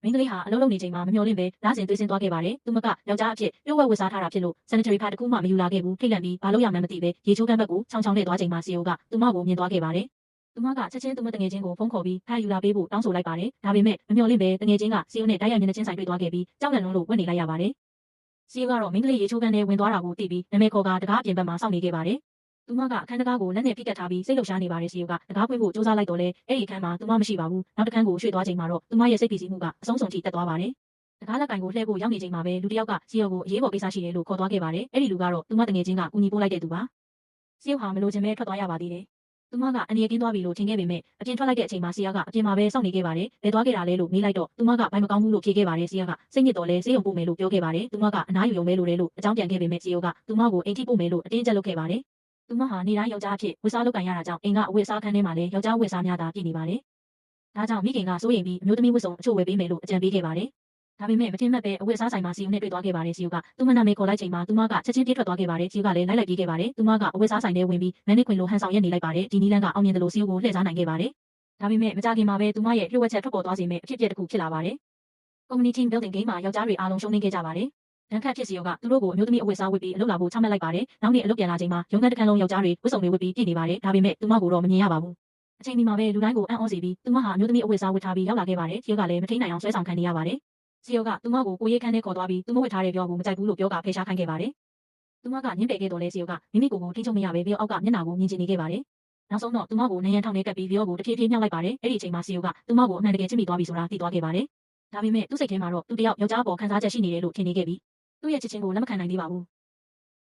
မင်းကလေးဟာအလုံးလုံးနေချိန်မှာမမျှော်လင့်ပဲလစဉ်သွေးဆင်းသွားခဲ့ပါတယ်။သူမကယောက်ျားအဖြစ်ပြုတ်ဝဲဝတ်စားထားတာဖြစ်လို့ sanitary pad တစ်ခုမှမယူလာခဲ့ဘူးထိတ်လန့်ပြီးဘာလို့ရမှန်းမသိပဲရေချိုးခန်းဘက်ကိုချောင်းချောင်းလှည့်သွားချိန်မှာ CEO ကသူမကိုမြင်သွားခဲ့ပါတယ်။သူမကချက်ချင်းသူမတငယ်ချင်းကိုဖုန်းခေါ်ပြီးဖားယူလာပေးဖို့တောင်းဆိုလိုက်ပါတယ်။ဒါပေမဲ့မမျှော်လင့်ပဲတငယ်ချင်းက CEO နဲ့တိုက်ရိုက်မျက်နှာချင်းဆိုင်တွေ့သွားခဲ့ပြီးကြောက်လန့်လွန်းလို့ဝက်နေလိုက်ရပါတယ်။ CEO ကတော့မင်းကလေးရေချိုးခန်းထဲဝင်သွားတာကိုသိပြီးနာမည်ခေါ်ကတကားအပြင်ဘက်မှာစောင့်နေခဲ့ပါတယ်။သူမကအခန်းတကားကိုလက်နဲ့ဖိကတ်ထားပြီးစိတ်လှုပ်ရှားနေပါတယ် CEO ကတကားဖွင့်ဖို့စူးစမ်းလိုက်တော့လေအဲ့ဒီအခန်းမှာသူမမရှိပါဘူး။နောက်တစ်ခန်းကိုရွှေ့သွားချိန်မှာတော့သူမရဲ့စိတ်ပီစီမှုကအဆုံးစွန်ထိတက်သွားပါတယ်။တကားလက်ကင်ကိုလှည့်ဖို့ရောက်နေချိန်မှာပဲလူတစ်ယောက်က CEO ကိုအရေးပေါ်ကိစ္စရှိတယ်လို့ခေါ်သွားခဲ့ပါတယ်။အဲ့ဒီလူကတော့သူမတငယ်ချင်းကကူညီပို့လိုက်တဲ့သူပါ။ CEO ဟာမလိုချင်ပဲထွက်သွားရပါသေးတယ်။သူမကအန်ဒီရကင်းသွားပြီလို့ထင်ခဲ့ပေမဲ့အပြင်ထွက်လိုက်တဲ့အချိန်မှာ CEO ကအပြင်မှာပဲစောင့်နေခဲ့ပါတယ်။ဘယ်သွားခဲ့တာလဲလို့မေးလိုက်တော့သူမကဘိုင်မကောင်းဘူးလို့ဖြေခဲ့ပါတယ်။ CEO ကစိတ်ညစ်တော်လဲဆေးရုံပို့မယ်လို့ပြောခဲ့ပါတယ်။သူမကအနားယူရုံပဲလိုတယ်လို့အကြောင်းပြန်ခဲ့ပေမဲ့ CEO ကသူမကိုအိမ်ထိပို့မယ်လို့အတင်းကျပ်လုပ်ခဲ့ပါတယ်။သူမဟာနေတိုင်းယောက်ျားအဖြစ်ဝတ်စားလုပ်ကင်ရတာကြောင့်အိမ်ကအဝတ်အစားခန်းထဲမှာလည်းယောက်ျားဝတ်စားများတာပြည့်နေပါတယ်။ဒါကြောင့်မိခင်ကစိုးရိမ်ပြီးအမျိုးသမီးဝတ်စုံအချို့ဝယ်ပေးမယ်လို့အကြံပေးခဲ့ပါတယ်။ဒါပေမဲ့မထင်မှတ်ပဲအဝတ်အစားဆိုင်မှာ CEO နဲ့တွေ့သွားခဲ့ပါတယ် CEO ကသူမနာမည်ခေါ်လိုက်ချိန်မှာသူမကချက်ချင်းပြေးထွက်သွားခဲ့ပါတယ် CEO ကလည်းလိုက်ပြေးခဲ့ပါတယ်သူမကအဝတ်အစားဆိုင်ထဲဝင်ပြီးမန်နေခွင်လိုဟန်ဆောင်ရက်နေလိုက်ပါတယ်ဒီနီးလန်းကအောင်မြင်တယ်လို့ CEO ကိုလှည့်စားနိုင်ခဲ့ပါတယ်ဒါပေမဲ့မကြခင်မှာပဲသူမရဲ့လျှို့ဝှက်ချက်ထွက်ပေါ်သွားစေမဲ့အဖြစ်အပျက်တစ်ခုဖြစ်လာပါတယ် Community Building Game မှာယောက်ျားတွေအားလုံးရှုံးနိမ့်ခဲ့ကြပါတယ်ဒဏ်ခတ်ဖြစ် CEO ကသူတို့ကိုအမျိုးသမီးအဝတ်အစားဝတ်ပြီးအလုပ်လာဖို့ချမှတ်လိုက်ပါတယ်နောက်နေ့အလုပ်ပြန်လာချိန်မှာရုံးခန်းတစ်ခန်းလုံးယောက်ျားတွေဝတ်စုံတွေဝတ်ပြီးပြည်နေပါတယ်ဒါပေမဲ့သူမကိုတော့မမြင်ရပါဘူးအချိန်မီမှာပဲလူတိုင်းကိုအံ့ဩစေပြီးသူမဟာအမျိုးသမီးအဝတ်အစားဝတ်ထားပြီးရောက်လာခဲ့ပါတယ် CEO ကလည်းမထိန်နိုင်အောင်ဆွဲဆောင်ခံနေရပါတယ်CEO ကသူမကိုကိုရေးခန်းထဲခေါ်သွားပြီးသူမဝတ်ထားတဲ့ပြောကိုမကြိုက်ဘူးလို့ပြောကဖယ်ရှားခိုင်းခဲ့ပါတယ်သူမကညှင်းပယ်ခဲ့တော်လဲ CEO ကမိမိကိုယ်ထိချုံမရပဲပြောအောက်ကမျက်နှာကိုမြင်ချင်နေခဲ့ပါတယ်နောက်ဆုံးတော့သူမကိုနယံထောင်ထဲကပ်ပြီးဗီယောကိုတဖြည်းဖြည်းမြှောက်လိုက်ပါတယ်အဲ့ဒီအချိန်မှာ CEO ကသူမကိုအမှန်တကယ်ချစ်မိသွားပြီဆိုတာသိသွားခဲ့ပါတယ်ဒါပေမဲ့သူ့စိတ်ထဲမှာတော့သူတယောက်ယောက်ျားပေါ်ခံစားချက်ရှိနေတယ်လို့ထင်နေခဲ့ပြီးသူ့ရဲ့ချစ်ချင်းကိုလက်မခံနိုင်သေးပါဘူး